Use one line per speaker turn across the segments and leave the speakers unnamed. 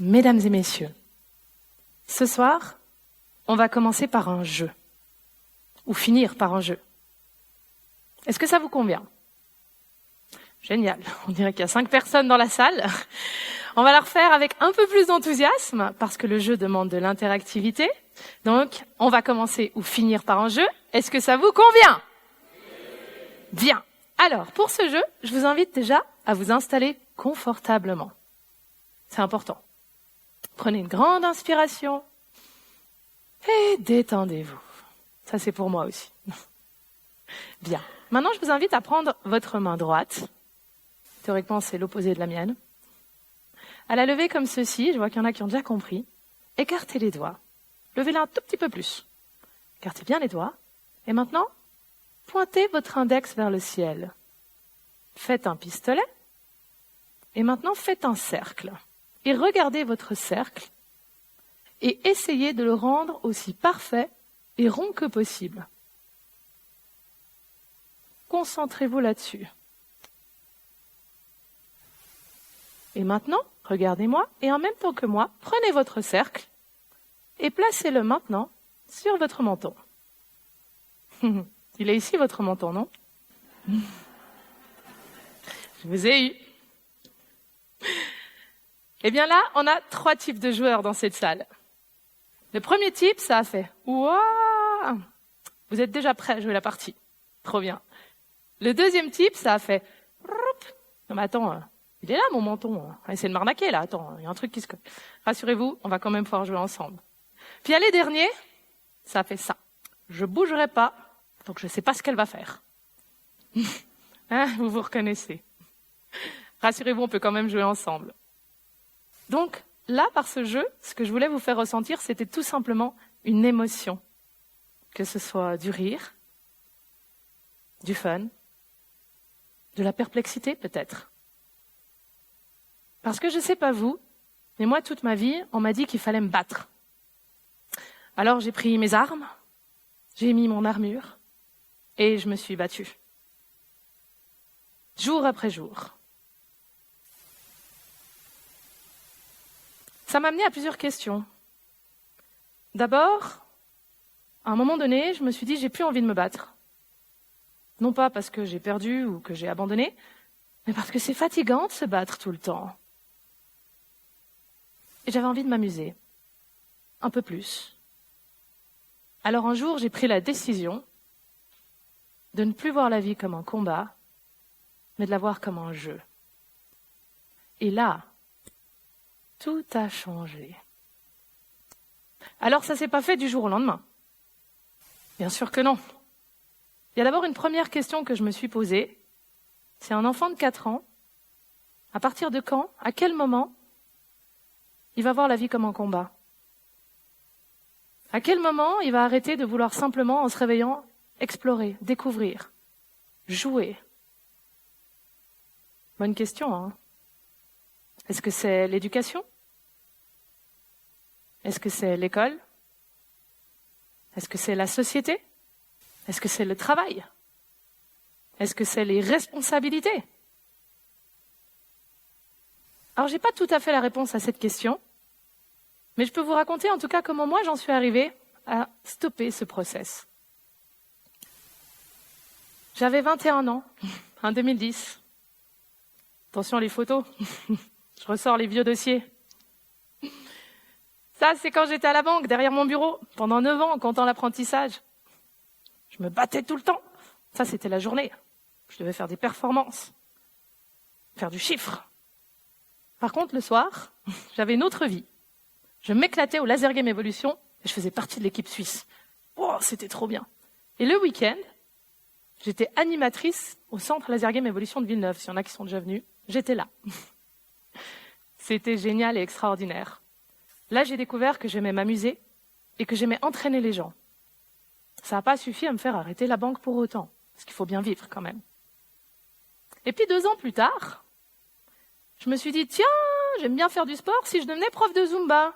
Mesdames et messieurs, ce soir, on va commencer par un jeu, ou finir par un jeu. Est-ce que ça vous convient? Génial, on dirait qu'il y a 5 personnes dans la salle. On va la refaire avec un peu plus d'enthousiasme, parce que le jeu demande de l'interactivité. Donc, on va commencer ou finir par un jeu. Est-ce que ça vous convient? Bien. Alors, pour ce jeu, je vous invite déjà à vous installer confortablement. C'est important. Prenez une grande inspiration et détendez-vous. Ça, c'est pour moi aussi. Bien. Maintenant, je vous invite à prendre votre main droite. Théoriquement, c'est l'opposé de la mienne. À la lever comme ceci. Je vois qu'il y en a qui ont déjà compris. Écartez les doigts. Levez-la un tout petit peu plus. Écartez bien les doigts. Et maintenant, pointez votre index vers le ciel. Faites un pistolet. Et maintenant, faites un cercle. Et regardez votre cercle. Et essayez de le rendre aussi parfait et rond que possible. Concentrez-vous là-dessus. Et maintenant, regardez-moi et en même temps que moi, prenez votre cercle et placez-le maintenant sur votre menton. Il est ici votre menton, non? Je vous ai eu. Eh bien là, on a 3 types de joueurs dans cette salle. Le premier type, ça a fait « Waouh !» Vous êtes déjà prêts à jouer la partie. Trop bien. Le deuxième type, ça a fait « Non mais attends, il est là mon menton. Essayez de m'arnaquer là, attends, il y a un truc qui se... » Rassurez-vous, on va quand même pouvoir jouer ensemble. Puis il y a les derniers, ça a fait ça. Je bougerai pas, donc je sais pas ce qu'elle va faire. Hein, vous vous reconnaissez. Rassurez-vous, on peut quand même jouer ensemble. Donc, là, par ce jeu, ce que je voulais vous faire ressentir, c'était tout simplement une émotion. Que ce soit du rire, du fun, de la perplexité peut-être. Parce que je sais pas vous, mais moi, toute ma vie, on m'a dit qu'il fallait me battre. Alors j'ai pris mes armes, j'ai mis mon armure, et je me suis battue. Jour après jour. Ça m'a amené à plusieurs questions. D'abord, à un moment donné, je me suis dit, j'ai plus envie de me battre. Non pas parce que j'ai perdu ou que j'ai abandonné, mais parce que c'est fatigant de se battre tout le temps. Et j'avais envie de m'amuser. Un peu plus. Alors un jour, j'ai pris la décision de ne plus voir la vie comme un combat, mais de la voir comme un jeu. Et là, tout a changé. Alors ça s'est pas fait du jour au lendemain. Bien sûr que non. Il y a d'abord une première question que je me suis posée. C'est un enfant de 4 ans. À partir de quand, à quel moment, il va voir la vie comme un combat? À quel moment il va arrêter de vouloir simplement, en se réveillant, explorer, découvrir, jouer? Bonne question, hein? Est-ce que c'est l'éducation? Est-ce que c'est l'école? Est-ce que c'est la société? Est-ce que c'est le travail? Est-ce que c'est les responsabilités? Alors, j'ai pas tout à fait la réponse à cette question, mais je peux vous raconter en tout cas comment moi j'en suis arrivée à stopper ce process. J'avais 21 ans, en 2010. Attention les photos, je ressors les vieux dossiers. Ça, c'est quand j'étais à la banque, derrière mon bureau, pendant 9 ans, en comptant l'apprentissage. Je me battais tout le temps. Ça, c'était la journée. Je devais faire des performances, faire du chiffre. Par contre, le soir, j'avais une autre vie. Je m'éclatais au Laser Game Evolution et je faisais partie de l'équipe suisse. Oh, c'était trop bien. Et le week-end, j'étais animatrice au centre Laser Game Evolution de Villeneuve. S'il y en a qui sont déjà venus, j'étais là. C'était génial et extraordinaire. Là, j'ai découvert que j'aimais m'amuser et que j'aimais entraîner les gens. Ça n'a pas suffi à me faire arrêter la banque pour autant, parce qu'il faut bien vivre quand même. Et puis 2 ans plus tard, je me suis dit, tiens, j'aime bien faire du sport si je devenais prof de Zumba.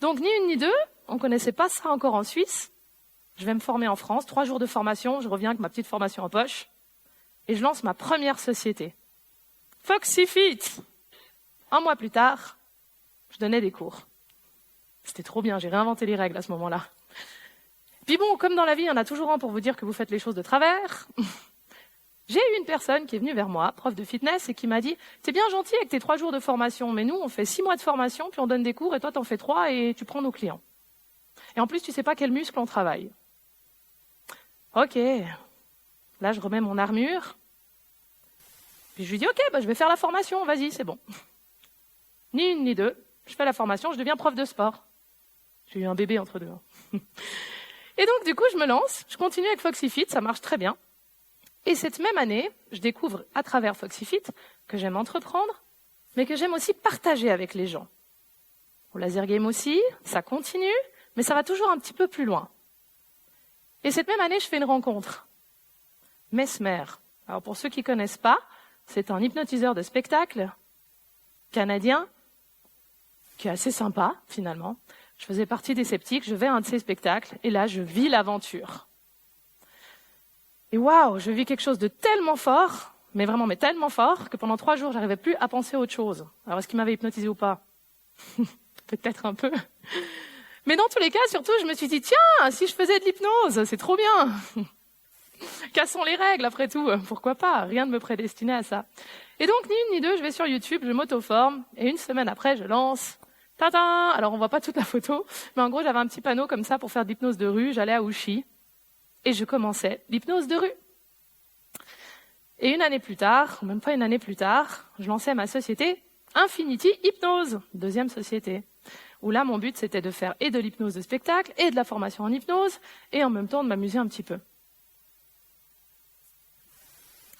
Donc ni une ni deux, on ne connaissait pas ça encore en Suisse. Je vais me former en France, 3 jours de formation, je reviens avec ma petite formation en poche, et je lance ma première société. Foxy Fit. 1 mois plus tard, je donnais des cours. C'était trop bien, j'ai réinventé les règles à ce moment-là. Puis bon, comme dans la vie, il y en a toujours un pour vous dire que vous faites les choses de travers. J'ai eu une personne qui est venue vers moi, prof de fitness, et qui m'a dit « T'es bien gentil avec tes 3 jours de formation, mais nous, on fait 6 mois de formation, puis on donne des cours, et toi, t'en fais 3, et tu prends nos clients. Et en plus, tu sais pas quel muscle on travaille. » Ok, là, je remets mon armure. Puis je lui dis « Ok, je vais faire la formation, vas-y, c'est bon. » Ni une ni deux, je fais la formation, je deviens prof de sport. J'ai eu un bébé entre deux. Et donc, du coup, je me lance, je continue avec FoxyFit, ça marche très bien. Et cette même année, je découvre à travers FoxyFit que j'aime entreprendre, mais que j'aime aussi partager avec les gens. Au laser game aussi, ça continue, mais ça va toujours un petit peu plus loin. Et cette même année, je fais une rencontre. Mesmer. Alors pour ceux qui ne connaissent pas, c'est un hypnotiseur de spectacle canadien qui est assez sympa finalement. Je faisais partie des sceptiques, je vais à un de ses spectacles et là, je vis l'aventure. Et waouh, je vis quelque chose de tellement fort, mais tellement fort, que pendant 3 jours, j'arrivais plus à penser à autre chose. Alors, est-ce qu'il m'avait hypnotisé ou pas? Peut-être un peu. Mais dans tous les cas, surtout, je me suis dit, tiens, si je faisais de l'hypnose, c'est trop bien. Cassons les règles, après tout. Pourquoi pas? Rien ne me prédestinait à ça. Et donc, ni une ni deux, je vais sur YouTube, je m'auto-forme, et une semaine après, je lance. Tadam! Alors, on voit pas toute la photo, mais en gros, j'avais un petit panneau comme ça pour faire de l'hypnose de rue. J'allais à Ouchy. Et je commençais l'hypnose de rue. Et une année plus tard, ou même pas une année plus tard, je lançais ma société Infinity Hypnose, 2e société, où là, mon but, c'était de faire et de l'hypnose de spectacle, et de la formation en hypnose, et en même temps de m'amuser un petit peu.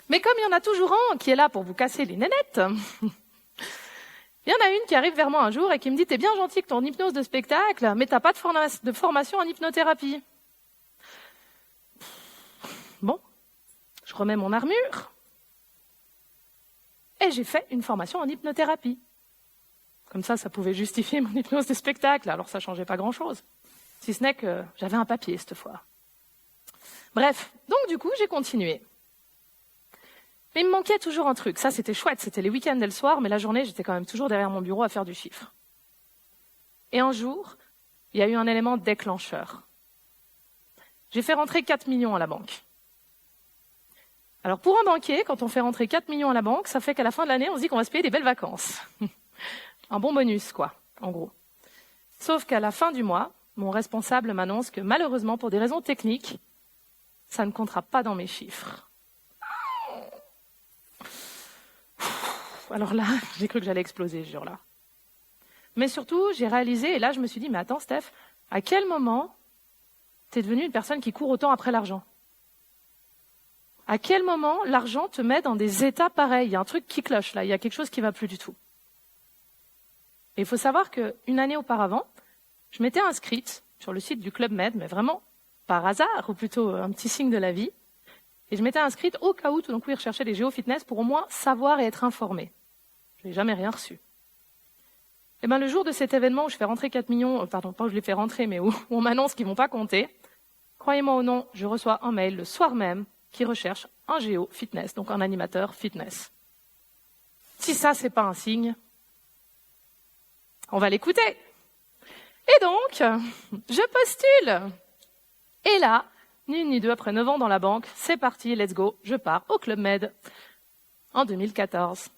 Mais comme il y en a toujours un qui est là pour vous casser les nénettes, il y en a une qui arrive vers moi un jour et qui me dit « T'es bien gentil avec ton hypnose de spectacle, mais t'as pas de formation en hypnothérapie. » Bon, je remets mon armure et j'ai fait une formation en hypnothérapie. Comme ça pouvait justifier mon hypnose de spectacle. Alors ça changeait pas grand-chose, si ce n'est que j'avais un papier cette fois. Bref, donc du coup, j'ai continué. Mais il me manquait toujours un truc. Ça, c'était chouette, c'était les week-ends et le soir, mais la journée, j'étais quand même toujours derrière mon bureau à faire du chiffre. Et un jour, il y a eu un élément déclencheur. J'ai fait rentrer 4 millions à la banque. Alors pour un banquier, quand on fait rentrer 4 millions à la banque, ça fait qu'à la fin de l'année, on se dit qu'on va se payer des belles vacances. Un bon bonus, quoi, en gros. Sauf qu'à la fin du mois, mon responsable m'annonce que malheureusement, pour des raisons techniques, ça ne comptera pas dans mes chiffres. Alors là, j'ai cru que j'allais exploser ce jour-là. Mais surtout, j'ai réalisé, et là je me suis dit, mais attends Steph, à quel moment t'es devenue une personne qui court autant après l'argent? À quel moment l'argent te met dans des états pareils? Il y a un truc qui cloche là, il y a quelque chose qui ne va plus du tout. Et il faut savoir qu'une année auparavant, je m'étais inscrite sur le site du Club Med, mais vraiment par hasard, ou plutôt un petit signe de la vie. Et je m'étais inscrite au cas où tout d'un coup ils recherchaient des géofitness pour au moins savoir et être informés. Je n'ai jamais rien reçu. Et bien le jour de cet événement où je fais rentrer 4 millions, pardon, pas où je les fais rentrer, mais où on m'annonce qu'ils ne vont pas compter, croyez-moi ou non, je reçois un mail le soir même qui recherche un géo fitness, donc un animateur fitness. Si ça, c'est pas un signe, on va l'écouter. Et donc, je postule. Et là, ni une ni deux, après 9 ans dans la banque, c'est parti, let's go, je pars au Club Med en 2014.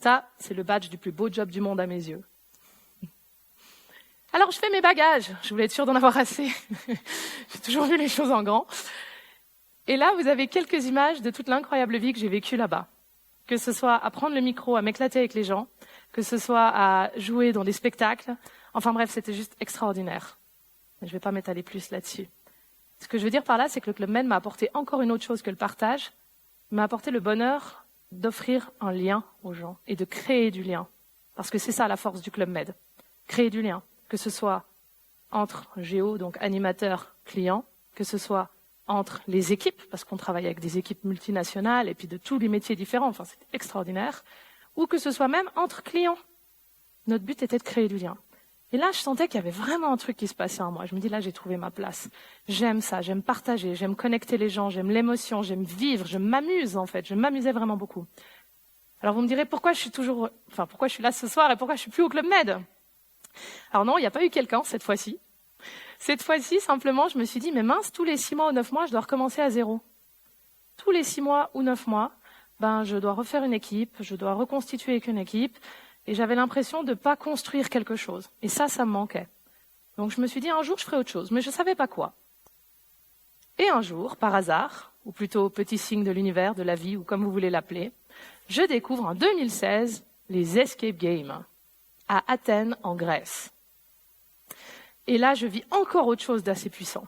Ça, c'est le badge du plus beau job du monde à mes yeux. Alors, je fais mes bagages. Je voulais être sûre d'en avoir assez. J'ai toujours vu les choses en grand. Et là, vous avez quelques images de toute l'incroyable vie que j'ai vécue là-bas. Que ce soit à prendre le micro, à m'éclater avec les gens, que ce soit à jouer dans des spectacles. Enfin bref, c'était juste extraordinaire. Mais je ne vais pas m'étaler plus là-dessus. Ce que je veux dire par là, c'est que le Club Med m'a apporté encore une autre chose que le partage. Il m'a apporté le bonheur d'offrir un lien aux gens et de créer du lien. Parce que c'est ça la force du Club Med. Créer du lien. Que ce soit entre géo, donc animateur, client, que ce soit entre les équipes, parce qu'on travaille avec des équipes multinationales et puis de tous les métiers différents, enfin c'est extraordinaire, ou que ce soit même entre clients. Notre but était de créer du lien. Et là, je sentais qu'il y avait vraiment un truc qui se passait en moi. Je me dis, là, j'ai trouvé ma place. J'aime ça, j'aime partager, j'aime connecter les gens, j'aime l'émotion, j'aime vivre, je m'amuse en fait, je m'amusais vraiment beaucoup. Alors vous me direz pourquoi je suis là ce soir et pourquoi je suis plus au Club Med. Alors non, il n'y a pas eu quelqu'un cette fois-ci. Cette fois-ci, simplement, je me suis dit, mais mince, tous les 6 mois ou 9 mois, je dois recommencer à zéro. Tous les 6 mois ou 9 mois, je dois refaire une équipe, je dois reconstituer avec une équipe, et j'avais l'impression de ne pas construire quelque chose. Et ça me manquait. Donc je me suis dit, un jour, je ferai autre chose, mais je ne savais pas quoi. Et un jour, par hasard, ou plutôt petit signe de l'univers, de la vie, ou comme vous voulez l'appeler, je découvre en 2016 les Escape Games à Athènes, en Grèce. Et là, je vis encore autre chose d'assez puissant.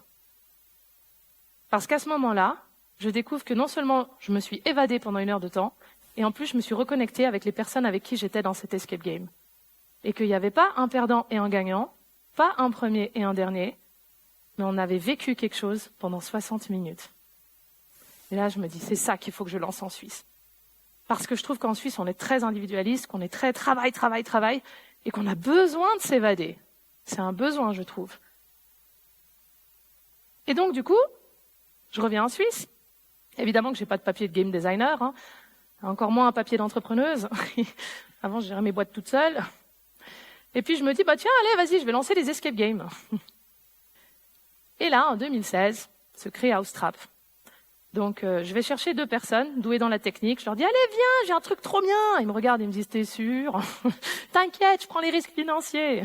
Parce qu'à ce moment-là, je découvre que non seulement je me suis évadée pendant 1 heure de temps, et en plus je me suis reconnectée avec les personnes avec qui j'étais dans cet escape game. Et qu'il n'y avait pas un perdant et un gagnant, pas un premier et un dernier, mais on avait vécu quelque chose pendant 60 minutes. Et là, je me dis, c'est ça qu'il faut que je lance en Suisse. Parce que je trouve qu'en Suisse, on est très individualiste, qu'on est très travail, et qu'on a besoin de s'évader. C'est un besoin, je trouve. Et donc, du coup, je reviens en Suisse. Évidemment que j'ai pas de papier de game designer, encore moins un papier d'entrepreneuse. Avant, je gérais mes boîtes toute seule. Et puis, je me dis, tiens, allez, vas-y, je vais lancer les escape games. Et là, en 2016, se crée Housetrap. Donc, je vais chercher 2 personnes douées dans la technique. Je leur dis, allez, viens, j'ai un truc trop bien. Ils me regardent, ils me disent, t'es sûr? T'inquiète, je prends les risques financiers.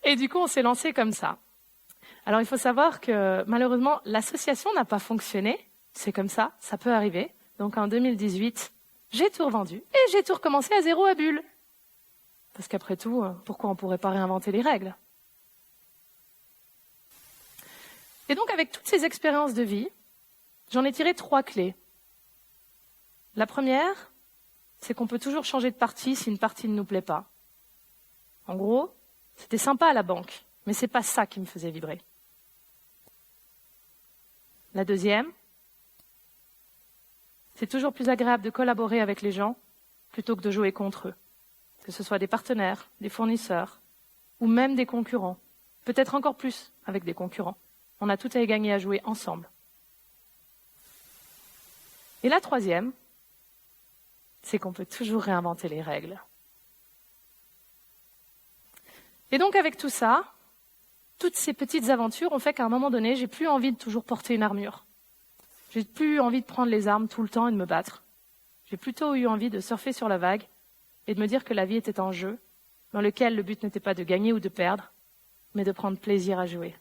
Et du coup, on s'est lancé comme ça. Alors, il faut savoir que, malheureusement, l'association n'a pas fonctionné. C'est comme ça, ça peut arriver. Donc, en 2018, j'ai tout revendu et j'ai tout recommencé à zéro à Bulle. Parce qu'après tout, pourquoi on ne pourrait pas réinventer les règles? Et donc, avec toutes ces expériences de vie, j'en ai tiré 3 clés. La première, c'est qu'on peut toujours changer de partie si une partie ne nous plaît pas. En gros, c'était sympa à la banque, mais c'est pas ça qui me faisait vibrer. La deuxième, c'est toujours plus agréable de collaborer avec les gens plutôt que de jouer contre eux. Que ce soit des partenaires, des fournisseurs, ou même des concurrents. Peut-être encore plus avec des concurrents. On a tout à y gagner à jouer ensemble. Et la troisième, c'est qu'on peut toujours réinventer les règles. Et donc avec tout ça, toutes ces petites aventures ont fait qu'à un moment donné, j'ai plus envie de toujours porter une armure. J'ai plus envie de prendre les armes tout le temps et de me battre. J'ai plutôt eu envie de surfer sur la vague et de me dire que la vie était un jeu dans lequel le but n'était pas de gagner ou de perdre, mais de prendre plaisir à jouer.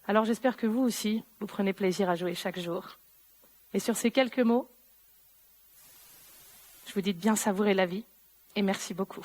Alors j'espère que vous aussi, vous prenez plaisir à jouer chaque jour. Et sur ces quelques mots, je vous dis de bien savourer la vie et merci beaucoup.